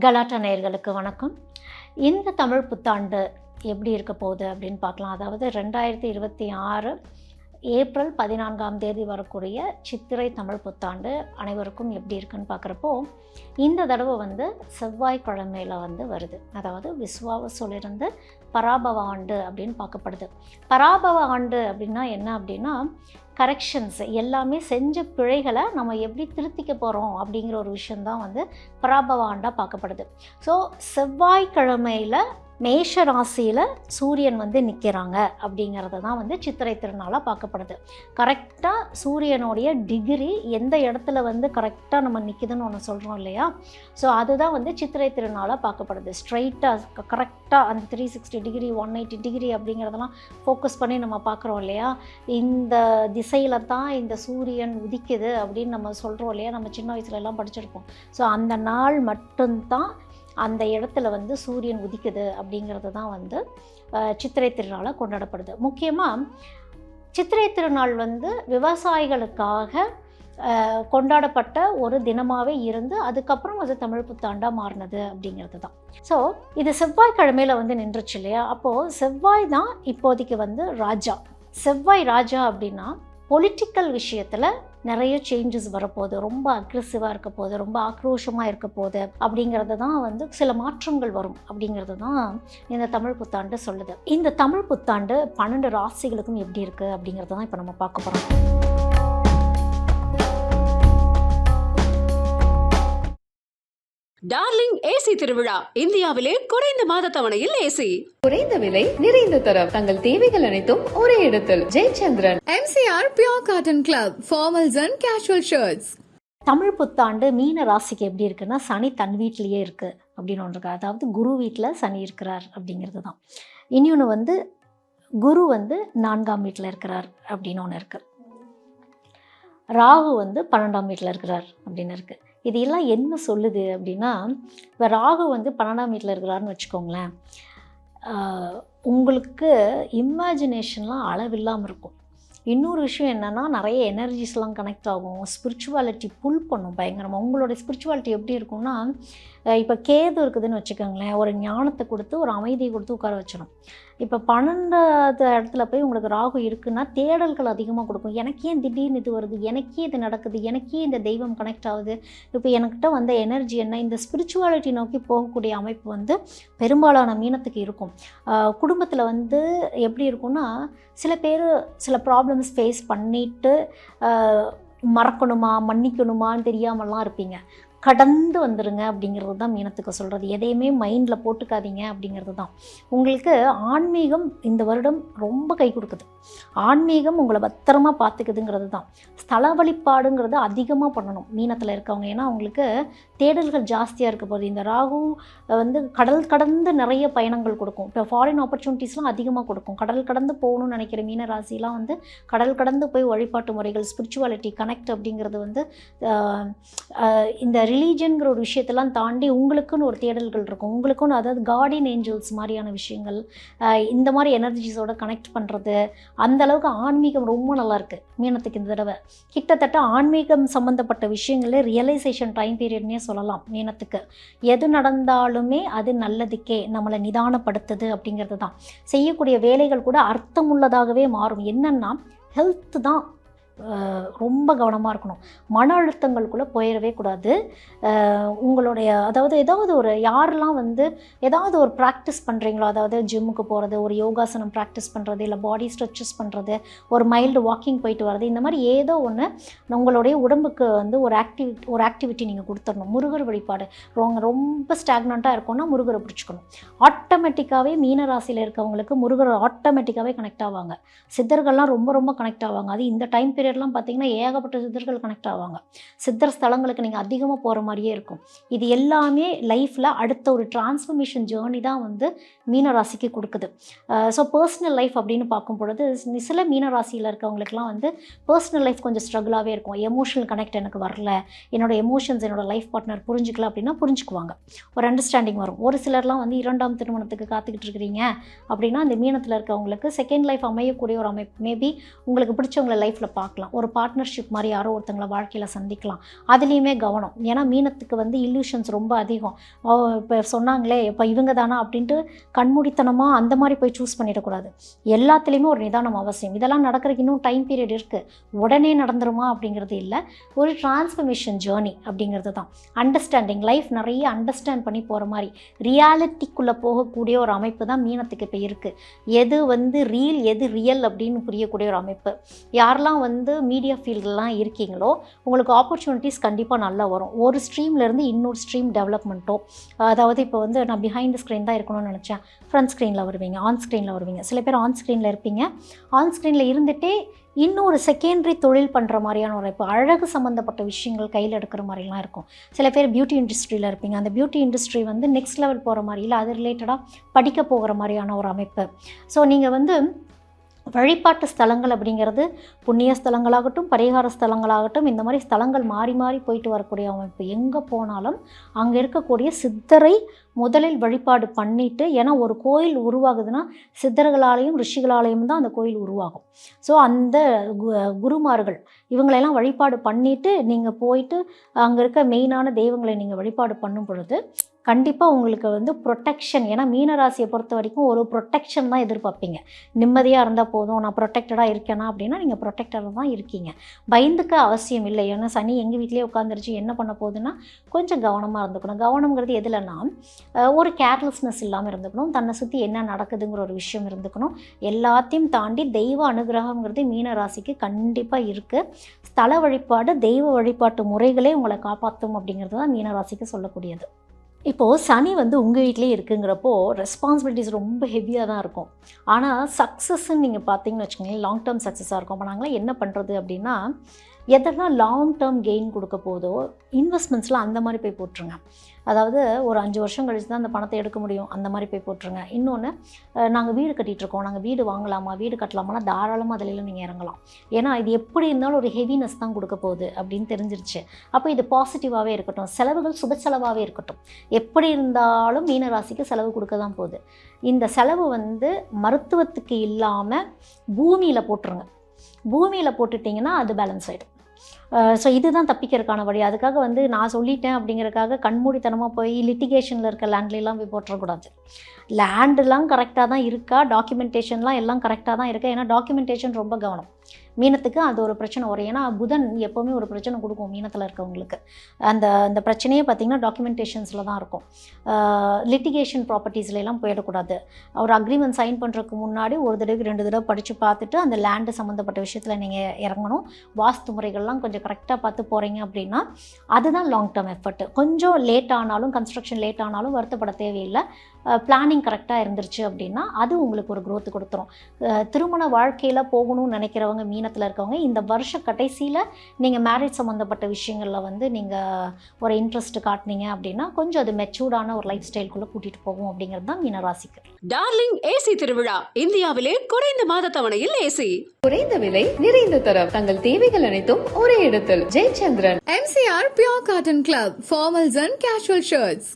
கலாட்டா நேயர்களுக்கு வணக்கம். இந்த தமிழ் புத்தாண்டு எப்படி இருக்க போகுது அப்படின்னு பார்க்கலாம். அதாவது 2026 ஏப்ரல் 14ஆம் தேதி வரக்கூடிய சித்திரை தமிழ் புத்தாண்டு அனைவருக்கும் எப்படி இருக்குன்னு பார்க்குறப்போ, இந்த தடவை செவ்வாய்க்கிழமையில் வருது. அதாவது விஸ்வாவசுலிருந்து பராபவ ஆண்டு அப்படின்னு பார்க்கப்படுது. பராபவ ஆண்டு அப்படின்னா என்ன அப்படின்னா, கரெக்ஷன்ஸ் எல்லாமே செஞ்ச பிழைகளை நம்ம எப்படி திருத்திக்க போகிறோம் அப்படிங்கிற ஒரு விஷயந்தான் பராபவ ஆண்டாக பார்க்கப்படுது. ஸோ செவ்வாய்க்கிழமையில் மேஷ ராசியில் சூரியன் நிற்கிறாங்க அப்படிங்கிறது தான் சித்திரை திருநாளாக பார்க்கப்படுது. கரெக்டாக சூரியனுடைய டிகிரி எந்த இடத்துல கரெக்டாக நம்ம நிற்கிதுன்னு ஒன்று சொல்கிறோம் இல்லையா? ஸோ அதுதான் சித்திரை திருநாளாக பார்க்கப்படுது. ஸ்ட்ரைட்டாக கரெக்டாக அந்த 360 டிகிரி 180 டிகிரி அப்படிங்கிறதெல்லாம் ஃபோக்கஸ் பண்ணி நம்ம பார்க்குறோம் இல்லையா? இந்த திசையில் தான் இந்த சூரியன் உதிக்குது அப்படின்னு நம்ம சொல்கிறோம் இல்லையா? நம்ம சின்ன வயசுலலாம் படிச்சிருப்போம். ஸோ அந்த நாள் மட்டும்தான் அந்த இடத்துல சூரியன் உதிக்குது அப்படிங்கிறது தான் சித்திரை திருநாளாக கொண்டாடப்படுது. முக்கியமாக சித்திரை திருநாள் விவசாயிகளுக்காக கொண்டாடப்பட்ட ஒரு தினமாகவே இருந்து அதுக்கப்புறம் அது தமிழ் புத்தாண்டாக மாறினது அப்படிங்கிறது தான். ஸோ இது செவ்வாய்க்கிழமையில் நின்றுச்சு இல்லையா? அப்போது செவ்வாய் தான் இப்போதைக்கு ராஜா. செவ்வாய் ராஜா அப்படின்னா பொலிட்டிக்கல் விஷயத்தில் நிறைய சேஞ்சஸ் வரப்போகுது, ரொம்ப அக்ரெசிவாக இருக்க போகுது, ரொம்ப ஆக்ரோஷமாக இருக்க போகுது அப்படிங்கிறது தான் சில மாற்றங்கள் வரும் அப்படிங்கிறது தான் இந்த தமிழ் புத்தாண்டு சொல்லுது. இந்த தமிழ் புத்தாண்டு 12 ராசிகளுக்கும் எப்படி இருக்குது அப்படிங்கிறது தான் இப்போ நம்ம பார்க்க போகிறோம். டார்லிங் ஏசி திருவிழா, இந்தியாவிலே குறைந்த மாத தவணையில் ஏசி. குறைந்த விலை, நிறைந்த தரம், தங்கள் தேவைகள் அனைத்தும் ஒரே இடத்தில். Jayachandran. MCR Pure Cotton Club, formals and casual shirts. Tamil புத்தாண்டு மீன ராசிக்கு எப்படி இருக்குன்னா, சனி தன் வீட்டிலேயே இருக்குது அப்படின்னு ஒன்று இருக்கு. அதாவது குரு வீட்டில் சனி இருக்கிறார் அப்படிங்கிறது தான். இன்னொன்று குரு 4ஆம் வீட்டில் இருக்கிறார் அப்படின்னு ஒன்று இருக்குது. ராகு 12ஆம் வீட்டில் இருக்கிறார் அப்படின்னு இருக்குது. இது எல்லாம் என்ன சொல்லுது அப்படின்னா, இப்போ ராகு 12ஆம் வீட்டில் இருக்கிறாருன்னு வச்சுக்கோங்களேன், உங்களுக்கு இமேஜினேஷன்லாம் அளவில்லாமல் இருக்கும். இன்னொரு விஷயம் என்னென்னா, நிறைய எனர்ஜிஸ்லாம் கனெக்ட் ஆகும், ஸ்பிரிச்சுவாலிட்டி புல் பண்ணும் பயங்கரமாக. உங்களோட ஸ்பிரிச்சுவாலிட்டி எப்படி இருக்கும்னா, இப்போ கேது இருக்குதுன்னு வச்சுக்கோங்களேன், ஒரு ஞானத்தை கொடுத்து ஒரு அமைதியை கொடுத்து உட்கார வச்சிடும். இப்போ 12வது இடத்துல போய் உங்களுக்கு ராகு இருக்குன்னா தேடல்கள் அதிகமாக கொடுக்கும். எனக்கே திடீர்னு இது வருது, எனக்கே இது நடக்குது, எனக்கே இந்த தெய்வம் கனெக்ட் ஆகுது, இப்போ எனக்கிட்ட வந்த எனர்ஜி என்ன, இந்த ஸ்பிரிச்சுவாலிட்டி நோக்கி போகக்கூடிய அமைப்பு பெரும்பாலான மீனத்துக்கு இருக்கும். குடும்பத்தில் எப்படி இருக்கும்னா, சில பேர் சில ப்ராப்ளம்ஸ் ஃபேஸ் பண்ணிவிட்டு மறக்கணுமா மன்னிக்கணுமான்னு தெரியாமலாம் இருப்பீங்க. கடந்து வந்துடுங்க அப்படிங்கிறது தான் மீனத்துக்கு சொல்கிறது. எதையுமே மைண்டில் போட்டுக்காதீங்க அப்படிங்கிறது தான். உங்களுக்கு ஆன்மீகம் இந்த வருடம் ரொம்ப கை கொடுக்குது. ஆன்மீகம் உங்களை பத்திரமா பார்த்துக்குதுங்கிறது தான். ஸ்தல வழிபாடுங்கிறது அதிகமாக பண்ணணும் மீனத்தில் இருக்கவங்க. ஏன்னா அவங்களுக்கு தேடல்கள் ஜாஸ்தியாக இருக்க போகுது. இந்த ராகு கடல் கடந்து நிறைய பயணங்கள் கொடுக்கும். இப்போ ஃபாரின் ஆப்பர்ச்சுனிட்டிஸ்லாம் அதிகமாக கொடுக்கும். கடல் கடந்து போகணும்னு நினைக்கிற மீன ராசிலாம் கடல் கடந்து போய் வழிபாட்டு முறைகள், ஸ்பிரிச்சுவாலிட்டி கனெக்ட் அப்படிங்கிறது இந்த ரிலீஜன்கிற ஒரு விஷயத்தெல்லாம் தாண்டி உங்களுக்குன்னு ஒரு தேடல்கள் இருக்கும். உங்களுக்குன்னு, அதாவது கார்டியன் ஏஞ்சல்ஸ் மாதிரியான விஷயங்கள், இந்த மாதிரி எனர்ஜிஸோட கனெக்ட் பண்ணுறது, அந்த அளவுக்கு ஆன்மீகம் ரொம்ப நல்லாயிருக்கு மீனத்துக்கு இந்த தடவை. கிட்டத்தட்ட ஆன்மீகம் சம்மந்தப்பட்ட விஷயங்களே ரியலைசேஷன் டைம் பீரியட்னே சொல்லலாம் மீனத்துக்கு. எது நடந்தாலுமே அது நல்லதுக்கே, நம்மளை நிதானப்படுத்துது அப்படிங்கிறது தான். செய்யக்கூடிய வேலைகள் கூட அர்த்தமுள்ளதாகவே மாறும். என்னென்னா, ஹெல்த்து தான் ரொம்ப கவனமாக இருக்கணும். மன அழுத்தங்களுக்குள்ளே போயிடவே கூடாது. உங்களுடைய, அதாவது ஏதாவது ஒரு யாரெல்லாம் ஏதாவது ஒரு ப்ராக்டிஸ் பண்ணுறீங்களோ, அதாவது ஜிம்முக்கு போகிறது, ஒரு யோகாசனம் ப்ராக்டிஸ் பண்ணுறது, இல்லை பாடி ஸ்ட்ரெச்சஸ் பண்ணுறது, ஒரு மைல்டு வாக்கிங் போயிட்டு வர்றது, இந்த மாதிரி ஏதோ ஒன்று உங்களுடைய உடம்புக்கு ஒரு ஆக்டிவிட்டி நீங்கள் கொடுத்துடணும். முருகர் வழிபாடு ரொம்ப ஸ்டாக்னண்ட்டாக இருக்கும்னா முருகரை பிடிச்சிக்கணும். ஆட்டோமேட்டிக்காகவே மீனராசியில் இருக்கவங்களுக்கு முருகர் ஆட்டோமேட்டிக்காகவே கனெக்ட் ஆவாங்க. சித்தர்கள்லாம் ரொம்ப ரொம்ப கனெக்ட் ஆவாங்க. அது இந்த டைம் பீரியட்லாம் பார்த்தீங்கன்னா ஏகப்பட்ட சித்தர்கள் கனெக்ட் ஆவாங்க. சித்தர் ஸ்தலங்களுக்கு நீங்கள் அதிகமாக போகிற மாதிரியே இருக்கும். இது எல்லாமே லைஃப்பில் அடுத்த ஒரு டிரான்ஸ்ஃபர்மேஷன் ஜேர்னி தான் மீனராசிக்கு கொடுக்குது. ஸோ பர்சனல் லைஃப் அப்படின்னு பார்க்கும் பொழுது சில மீனராசியில் இருக்கவங்களுக்குலாம் பர்சனல் லைஃப் கொஞ்சம் ஸ்ட்ரகிளாகவே இருக்கும். எமோஷனல் கனெக்ட் எனக்கு வரல, என்னோடய எமோஷன்ஸ் என்னோட லைஃப் பார்ட்னர் புரிஞ்சிக்கல அப்படின்னா புரிஞ்சுக்குவாங்க, ஒரு அண்டர்ஸ்டாண்டிங் வரும். ஒரு சிலர்லாம் 2ஆம் திருமணத்துக்கு காத்துக்கிட்டு இருக்கிறீங்க அப்படின்னா அந்த மீனத்தில் இருக்கவங்களுக்கு செகண்ட் லைஃப் அமையக்கூடிய ஒரு அமைப்பு, மேபி உங்களுக்கு பிடிச்சவங்களை லைஃப்பில் பார்க்கலாம். வச்சுக்கலாம். ஒரு பார்ட்னர்ஷிப் மாதிரி யாரோ ஒருத்தங்களை வாழ்க்கையில் சந்திக்கலாம். அதுலேயுமே கவனம். ஏன்னா மீனத்துக்கு வந்து இல்லூஷன்ஸ் ரொம்ப அதிகம். இப்போ சொன்னாங்களே இப்போ இவங்க தானா அப்படின்ட்டு கண்மூடித்தனமாக அந்த மாதிரி போய் சூஸ் பண்ணிடக்கூடாது. எல்லாத்துலேயுமே ஒரு நிதானம் அவசியம். இதெல்லாம் நடக்கிறதுக்கு இன்னும் டைம் பீரியட் இருக்குது. உடனே நடந்துருமா அப்படிங்கிறது இல்லை. ஒரு டிரான்ஸ்ஃபர்மேஷன் ஜேர்னி அப்படிங்கிறது தான். அண்டர்ஸ்டாண்டிங் லைஃப் நிறைய அண்டர்ஸ்டாண்ட் பண்ணி போகிற மாதிரி ரியாலிட்டிக்குள்ளே போகக்கூடிய ஒரு அமைப்பு தான் மீனத்துக்கு இப்போ இருக்குது. எது வந்து ரீல் எது ரியல் அப்படின்னு புரியக்கூடிய ஒரு அமைப்பு. யாரெல்லாம் வந்து மீடியா ஃபீல்டெலாம் இருக்கீங்களோ உங்களுக்கு ஆப்பர்ச்சுனிட்டிஸ் கண்டிப்பாக நல்லா வரும். ஒரு ஸ்ட்ரீம்லேருந்து இன்னொரு ஸ்ட்ரீம் டெவலப்மெண்ட்டோ, அதாவது இப்போ வந்து நான் பிஹைண்ட் ஸ்க்ரீன் தான் இருக்கணும்னு நினச்சேன், ஃப்ரண்ட் ஸ்க்ரீனில் வருவீங்க, ஆன் ஸ்க்ரீனில் வருவீங்க. சில பேர் ஆன் ஸ்க்ரீனில் இருப்பீங்க, ஆன் ஸ்க்ரீனில் இருந்துகிட்டே இன்னொரு செகண்டரி தொழில் பண்ணுற மாதிரியான ஒரு இப்போ அழகு சம்மந்தப்பட்ட விஷயங்கள் கையில் எடுக்கிற மாதிரிலாம் இருக்கும். சில பேர் பியூட்டி இண்டஸ்ட்ரியில் இருப்பீங்க, அந்த பியூட்டி இண்டஸ்ட்ரி வந்து நெக்ஸ்ட் லெவல் போகிற மாதிரி இல்லை அது ரிலேட்டடாக படிக்க போகிற மாதிரியான ஒரு அமைப்பு. ஸோ நீங்கள் வந்து வழிபாட்டு ஸ்தலங்கள் அப்படிங்கிறது புண்ணிய ஸ்தலங்களாகட்டும் பரிகார ஸ்தலங்களாகட்டும் இந்த மாதிரி ஸ்தலங்கள் மாறி மாறி போயிட்டு வரக்கூடிய அமைப்பு. எங்கே போனாலும் அங்கே இருக்கக்கூடிய சித்தரை முதலில் வழிபாடு பண்ணிவிட்டு, ஏன்னா ஒரு கோயில் உருவாகுதுன்னா சித்தர்களாலேயும் ரிஷிகளாலேயும் தான் அந்த கோயில் உருவாகும். ஸோ அந்த குருமார்கள் இவங்களெல்லாம் வழிபாடு பண்ணிவிட்டு நீங்கள் போயிட்டு அங்கே இருக்க மெயினான தெய்வங்களை நீங்கள் வழிபாடு பண்ணும் பொழுது கண்டிப்பாக உங்களுக்கு வந்து ப்ரொட்டெக்ஷன். ஏன்னா மீனராசியை பொறுத்த வரைக்கும் ஒரு ப்ரொட்டெக்ஷன் தான் எதிர்பார்ப்பீங்க. நிம்மதியாக இருந்தால் போதும், நான் ப்ரொட்டெக்டடாக இருக்கேனா அப்படின்னா நீங்கள் ப்ரொட்டெக்டடாக தான் இருக்கீங்க. பயந்துக்க அவசியம் இல்லை. ஏன்னா சனி எங்கள் வீட்டிலே உட்காந்துருச்சு என்ன பண்ண போகுதுன்னா கொஞ்சம் கவனமாக இருந்துக்கணும். கவனம்ங்கிறது எதுலன்னா ஒரு கேர்லெஸ்னஸ் இல்லாமல் இருந்துக்கணும். தன்னை சுற்றி என்ன நடக்குதுங்கிற ஒரு விஷயம் இருந்துக்கணும். எல்லாத்தையும் தாண்டி தெய்வ அனுகிரகங்கிறது மீனராசிக்கு கண்டிப்பாக இருக்குது. ஸ்தல வழிபாடு தெய்வ வழிபாட்டு முறைகளே உங்களை காப்பாற்றும் அப்படிங்கிறது தான் மீனராசிக்கு சொல்லக்கூடியது. இப்போது சனி வந்து உங்கள் வீட்டிலே இருக்குங்கிறப்போ ரெஸ்பான்சிபிலிட்டிஸ் ரொம்ப ஹெவியாக தான் இருக்கும். ஆனால் சக்ஸஸ்ன்னு நீங்கள் பார்த்தீங்கன்னு வச்சுக்கோங்களேன், லாங் டேர்ம் சக்ஸஸாக இருக்கும். அப்போ நாங்களாம் என்ன பண்ணுறது அப்படின்னா, எதெல்லாம் லாங் டேர்ம் கெயின் கொடுக்க போதோ இன்வெஸ்ட்மெண்ட்ஸில் அந்த மாதிரி போய் போட்டுருங்க. அதாவது ஒரு 5 வருஷம் கழிச்சு தான் அந்த பணத்தை எடுக்க முடியும், அந்த மாதிரி போய் போட்டுருங்க. இன்னொன்று, நாங்கள் வீடு கட்டிகிட்ருக்கோம், நாங்கள் வீடு வாங்கலாமா வீடு கட்டலாமான்னா தாராளமாக அதில் நீங்கள் இறங்கலாம். ஏன்னா இது எப்படி இருந்தாலும் ஒரு ஹெவினஸ் தான் கொடுக்க போகுது அப்படின்னு தெரிஞ்சிருச்சு. அப்போ இது பாசிட்டிவாகவே இருக்கட்டும், செலவுகள் சுப செலவாகவே இருக்கட்டும். எப்படி இருந்தாலும் மீனராசிக்கு செலவு கொடுக்க தான் போகுது. இந்த செலவு வந்து மருத்துவத்துக்கு இல்லாமல் பூமியில் போட்டுருங்க. பூமியில் போட்டுட்டிங்கன்னா அது பேலன்ஸ் ஆகிடும். ஸோ இதுதான் தப்பிக்கிறதுக்கான வழி. அதுக்காக வந்து நான் சொல்லிட்டேன் அப்படிங்கிறதுக்காக கண்மூடித்தனமாக போய் லிட்டிகேஷனில் இருக்க லேண்ட்லாம் போய் போட்டுறக்கூடாது. லேண்டெலாம் கரெக்டாக தான் இருக்கா, டாக்குமெண்டேஷன்லாம் எல்லாம் கரெக்டாக தான் இருக்கா. ஏன்னா டாக்குமெண்டேஷன் ரொம்ப கவனம். மீனத்துக்கு அது ஒரு பிரச்சனை வரும். ஏன்னா புதன் எப்போவுமே ஒரு பிரச்சனை கொடுக்கும் மீனத்தில் இருக்கவங்களுக்கு. அந்த பிரச்சனையே பார்த்திங்கன்னா டாக்குமெண்டேஷன்ஸில் தான் இருக்கும். லிட்டிகேஷன் ப்ராப்பர்ட்டிஸ்லாம் போயிடக்கூடாது. ஒரு அக்ரிமெண்ட் சைன் பண்ணுறதுக்கு முன்னாடி ஒரு தடவைக்கு 2 தடவை படித்து பார்த்துட்டு அந்த லேண்டு சம்மந்தப்பட்ட விஷயத்தில் நீங்கள் இறங்கணும். வாஸ்து முறைகள்லாம் கொஞ்சம் கரெக்டாக பார்த்து போகிறீங்க அப்படின்னா அதுதான் லாங் டேர்ம் எஃபர்ட். கொஞ்சம் லேட் ஆனாலும், கன்ஸ்ட்ரக்ஷன் லேட் ஆனாலும் வருத்தப்பட தேவையில்லை. பிளானிங் கரெக்டாக இருந்துருச்சு அப்படின்னா அது உங்களுக்கு ஒரு growth கொடுத்துரும். திருமண வாழ்க்கையில் போகணும்னு நினைக்கிறவங்க மீனத்தில் இருக்கவங்க இந்த வருஷ கடைசியில் நீங்கள் மேரேஜ் சம்மந்தப்பட்ட விஷயங்களில் வந்து நீங்கள் ஒரு இன்ட்ரெஸ்ட் காட்டினீங்க அப்படின்னா கொஞ்சம் அது மெச்சூர்டான ஒரு லைஃப் ஸ்டைல்குள்ளே கூட்டிகிட்டு போகும் அப்படிங்கிறது தான் மீனராசிக்கு. டார்லிங் ஏசி திருவிழா இந்தியாவிலே குறைந்த மாத தவணையில் ஏசி. குறைந்த விலை நிறைந்த தரம் தங்கள் தேவைகள் அனைத்தும் ஒரே இடத்தில். Jayachandran MCR Pure Cotton Club Formals and Casual Shirts.